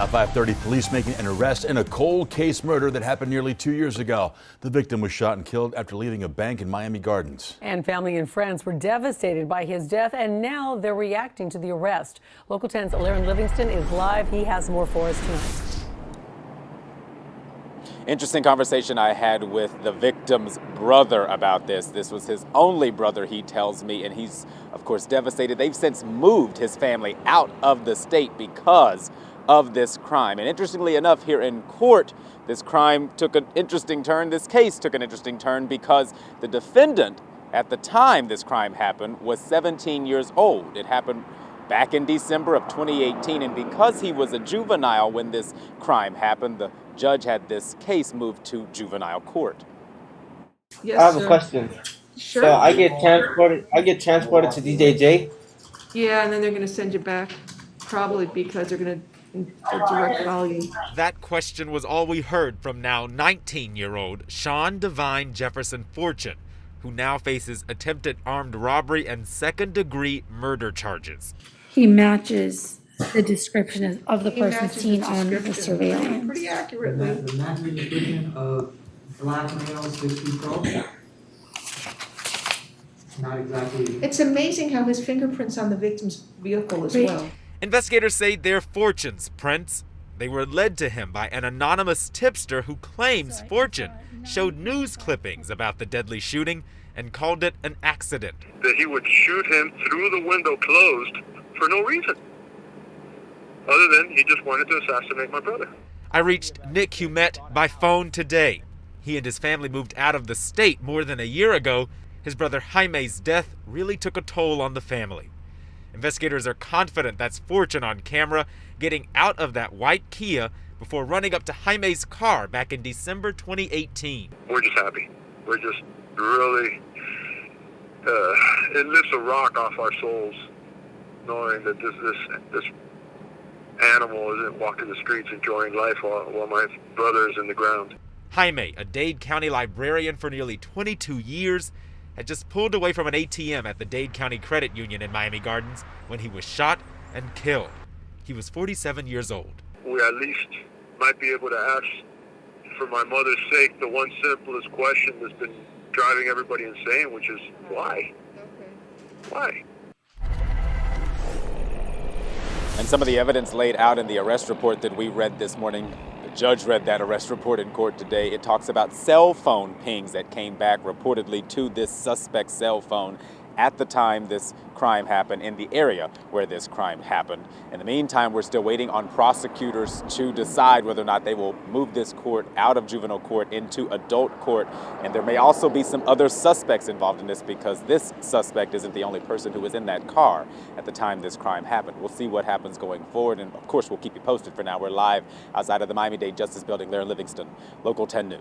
At 5:30, police making an arrest in a cold case murder that happened nearly 2 years ago. The victim was shot and killed after leaving a bank in Miami Gardens. And family and friends were devastated by his death, and now they're reacting to the arrest. Local 10's Aaron Livingston is live. He has more for us tonight. Interesting conversation I had with the victim's brother about this. This was his only brother, he tells me, and he's, of course, devastated. They've since moved his family out of the state because of this crime. And interestingly enough, here in court, this crime took an interesting turn. This case took an interesting turn because the defendant at the time this crime happened was 17 years old. It happened back in December of 2018, and because he was a juvenile when this crime happened, the judge had this case moved to juvenile court. Yes, I have sir. a question. Sure. So I get transported to DJJ. Yeah, and then they're going to send you back, probably because they're going to direct value. That question was all we heard from now 19-year-old Sean Divine Jefferson Fortune, who now faces attempted armed robbery and second-degree murder charges. He matches the description of the person seen on the surveillance. Pretty accurately. The matching description of black male, 6 feet tall. Not exactly. It's amazing how his fingerprints on the victim's vehicle as Right. well. Investigators say they're Fortune's prints. They were led to him by an anonymous tipster who claims Fortune showed news clippings about the deadly shooting and called it an accident. That he would shoot him through the window closed for no reason, other than he just wanted to assassinate my brother. I reached Nick Humet by phone today. He and his family moved out of the state more than a year ago. His brother Jaime's death really took a toll on the family. Investigators are confident that's Fortune on camera getting out of that white Kia before running up to Jaime's car back in December 2018. We're just happy. We're just really, it lifts a rock off our souls, knowing that this animal isn't walking the streets enjoying life while my brother is in the ground. Jaime, a Dade County librarian for nearly 22 years, had just pulled away from an ATM at the Dade County Credit Union in Miami Gardens when he was shot and killed. He was 47 years old. We at least might be able to ask, for my mother's sake, the one simplest question that's been driving everybody insane, which is why? Why? And some of the evidence laid out in the arrest report that we read this morning, the judge read that arrest report in court today. It talks about cell phone pings that came back reportedly to this suspect's cell phone at the time this crime happened in the area where this crime happened. In the meantime, we're still waiting on prosecutors to decide whether or not they will move this court out of juvenile court into adult court. And there may also be some other suspects involved in this because this suspect isn't the only person who was in that car at the time this crime happened. We'll see what happens going forward. And of course, we'll keep you posted. For now, we're live outside of the Miami-Dade Justice Building there in Livingston. Local 10 News.